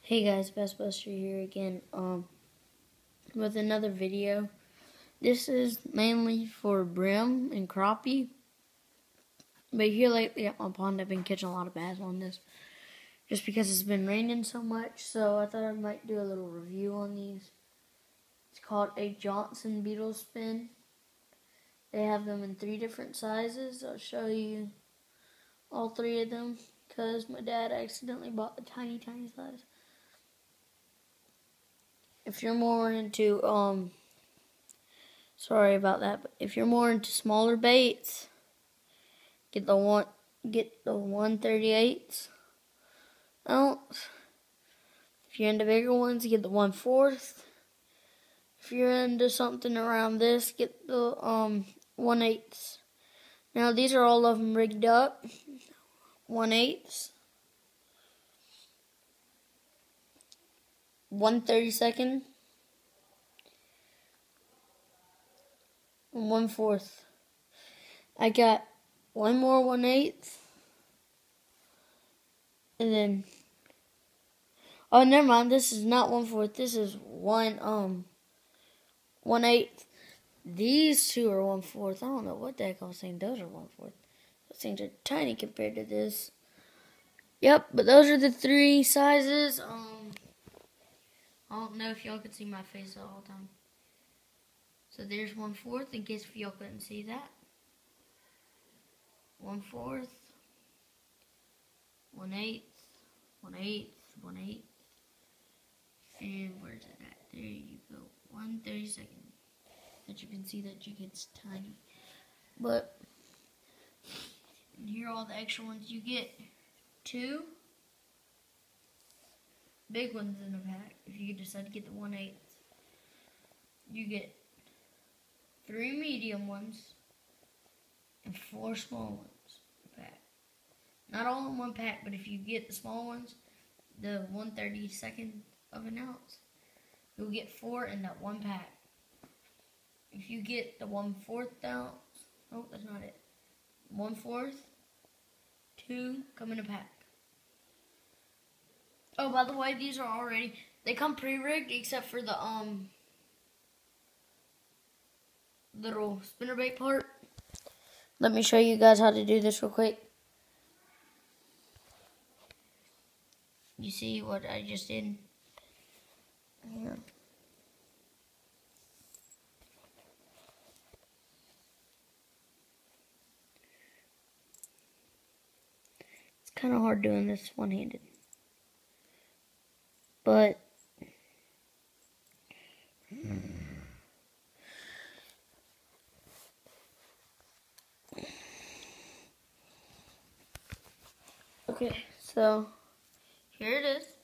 Hey guys, Best Buster here again, with another video. This is mainly for brim and crappie, but here lately at my pond I've been catching a lot of bass on this, just because it's been raining so much, so I thought I might do a little review on these. It's called a Johnson beetle spin. They have them in 3 different sizes. I'll show you all 3 of them, because my dad accidentally bought the tiny size. If you're more into, sorry about that, but if you're more into smaller baits, get the 1/38 ounce. If you're into bigger ones, get the 1/4. If you're into something around this, get the 1/8. Now these are all of them rigged up. 1/8, 1/32, and 1/4. I got one more 1/8, and then, oh, never mind, this is not 1/4, this is 1/8. These two are 1/4. I don't know what the heck I was saying. Those are 1/4. Those things are tiny compared to this. Yep, but those are the 3 sizes. I don't know if y'all could see my face all the time. So there's 1/4, in case if y'all couldn't see that. 1/4, 1/8, 1/8, 1/8, and where's it at? There you go, 1/32. That you can see that you get tiny. But and here are all the extra ones you get. 2 big ones in a pack. If you decide to get the 1/8, you get 3 medium ones and 4 small ones in a pack. Not all in one pack, but if you get the small ones, the 1/32 of an ounce, you'll get 4 in that one pack. If you get the 1/4 ounce, oh, that's not it. 1/4, 2 come in a pack. Oh, by the way, these are already, they come pre-rigged except for the little spinnerbait part. Let me show you guys how to do this real quick. You see what I just did? Here. It's kind of hard doing this one-handed. But okay, so here it is.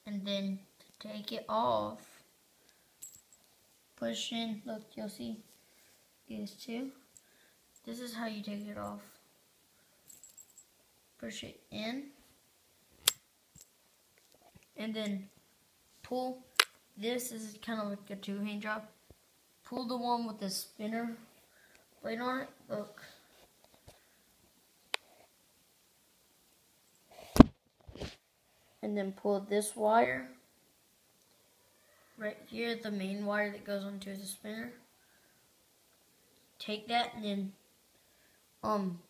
And then to take it off, push in, look, you'll see these 2. This is how you take it off. Push it in, and then pull. This is kind of like a 2-hand job. Pull the one with the spinner blade on it, look. And then pull this wire right here, the main wire that goes onto the spinner. Take that and then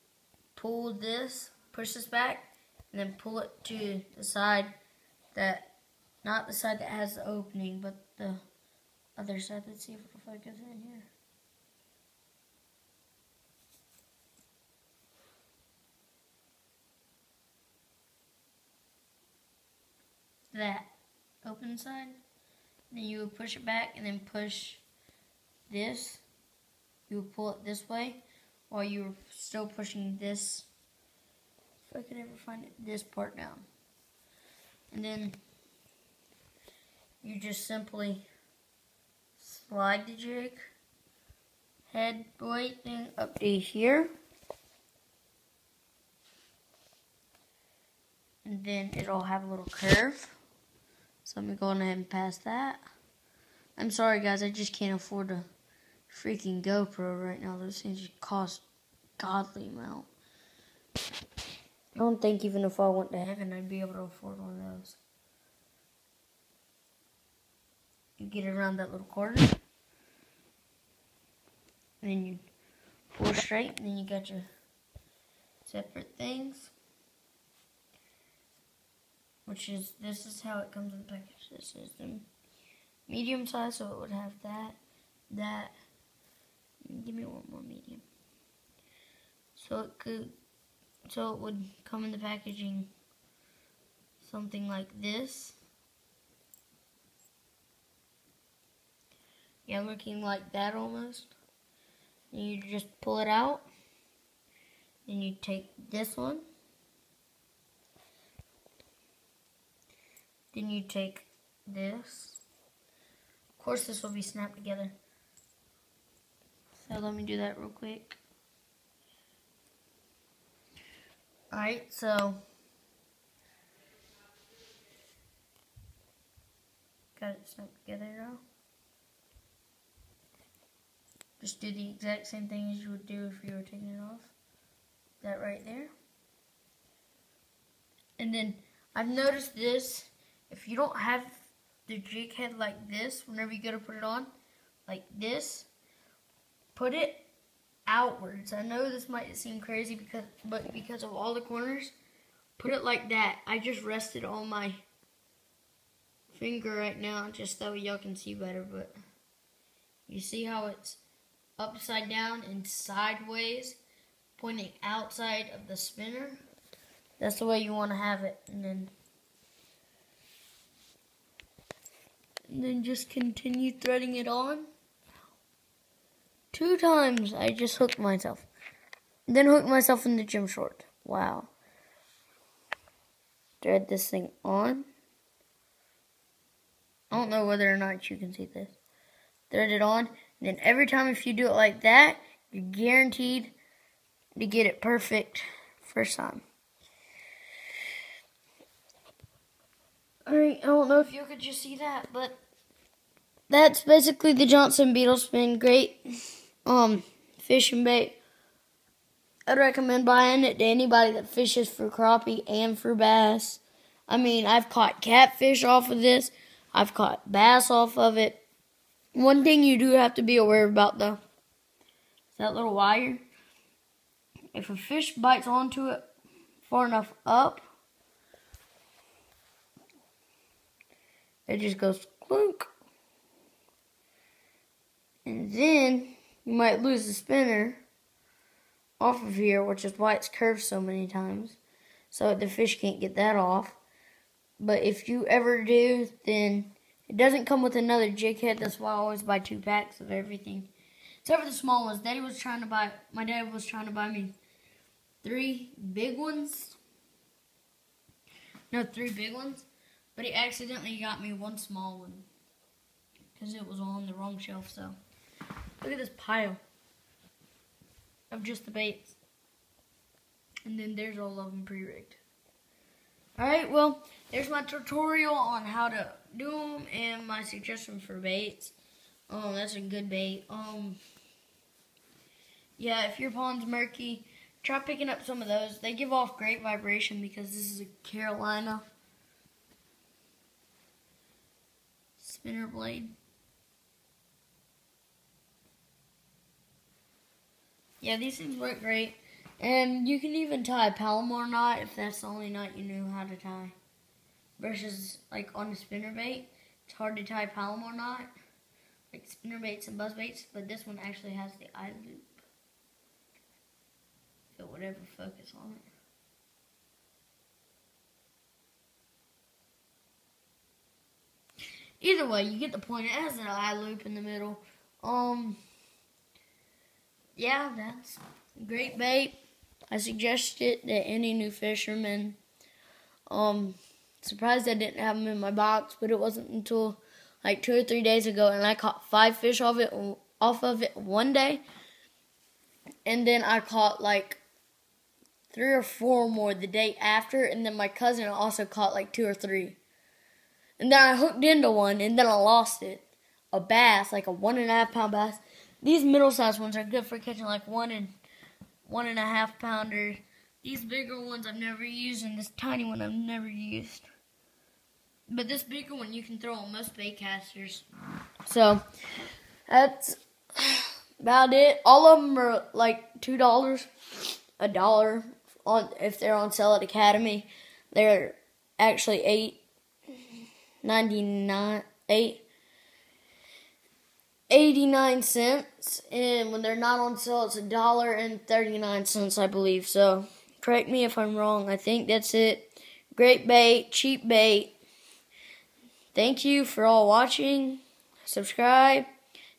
pull this, push this back, and then pull it to the side that, not the side that has the opening, but the other side. Let's see if it'll focus in here. That open side. Then you would push it back and then push this. You would pull it this way while you were still pushing this, if I could ever find it, this part down. And then you just simply slide the jig head blade thing up to here. And then it'll have a little curve. So I'm going to go ahead and pass that. I'm sorry guys, I just can't afford a freaking GoPro right now. Those things just cost godly amount. don't think even if I went to heaven, I'd be able to afford one of those. You get it around that little corner, and then you pull straight, and then you got your separate things. This is how it comes in the package. This is the medium size, so it would have that. Give me one more medium. So it would come in the packaging something like this. Yeah, looking like that almost. And you just pull it out. Then you take this one. Then you take this. Of course, this will be snapped together. So let me do that real quick. Alright, so got it snapped together now. Just do the exact same thing as you would do if you were taking it off. That right there. And then I've noticed this, if you don't have the jig head like this, whenever you go to put it on, like this, put it outwards. I know this might seem crazy but because of all the corners, put it like that. I just rested on my finger right now, just that way y'all can see better, but you see how it's upside down and sideways, pointing outside of the spinner? That's the way you want to have it. And then just continue threading it on. 2 times I just hooked myself. Then hooked myself in the gym short. Wow. Thread this thing on. I don't know whether or not you can see this. Thread it on. And then every time if you do it like that, you're guaranteed to get it perfect first time. Alright, I don't know if you could just see that, but that's basically the Johnson Beetle Spin. Great fishing bait. I'd recommend buying it to anybody that fishes for crappie and for bass. I mean, I've caught catfish off of this. I've caught bass off of it. One thing you do have to be aware about, though, is that little wire. If a fish bites onto it far enough up, it just goes clunk. And then you might lose the spinner off of here, which is why it's curved so many times. So the fish can't get that off. But if you ever do, then it doesn't come with another jig head. That's why I always buy 2 packs of everything. Except for the small ones. My dad was trying to buy me 3 big ones. No, 3 big ones. But he accidentally got me 1 small one. Because it was on the wrong shelf, so. Look at this pile of just the baits. And then there's all of them pre-rigged. Alright, well, there's my tutorial on how to do them and my suggestion for baits. That's a good bait. Yeah, if your pond's murky, try picking up some of those. They give off great vibration because this is a Carolina spinner blade. Yeah, these things work great. And you can even tie a Palomar knot if that's the only knot you knew how to tie. Versus, like, on a spinner bait, it's hard to tie a Palomar knot. Like spinner baits and buzz baits, but this one actually has the eye loop. If it would ever focus on it. Either way, you get the point. It has an eye loop in the middle. Yeah, that's a great bait. I suggest it to any new fisherman. Surprised I didn't have them in my box, but it wasn't until like 2 or 3 days ago, and I caught 5 fish off of it one day, and then I caught like 3 or 4 more the day after, and then my cousin also caught like 2 or 3. And then I hooked into one, and then I lost it. A bass, like a 1.5 pound bass. These middle-sized ones are good for catching like 1 and 1.5 pounder. These bigger ones I've never used, and this tiny one I've never used. But this bigger one you can throw on most bait casters. So that's about it. All of them are like $2, $1 on if they're on sale at Academy. They're actually $8.89, and when they're not on sale, it's $1.39, I believe. So correct me if I'm wrong. I think that's it. Great bait, cheap bait. Thank you for all watching. Subscribe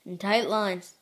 and tight lines.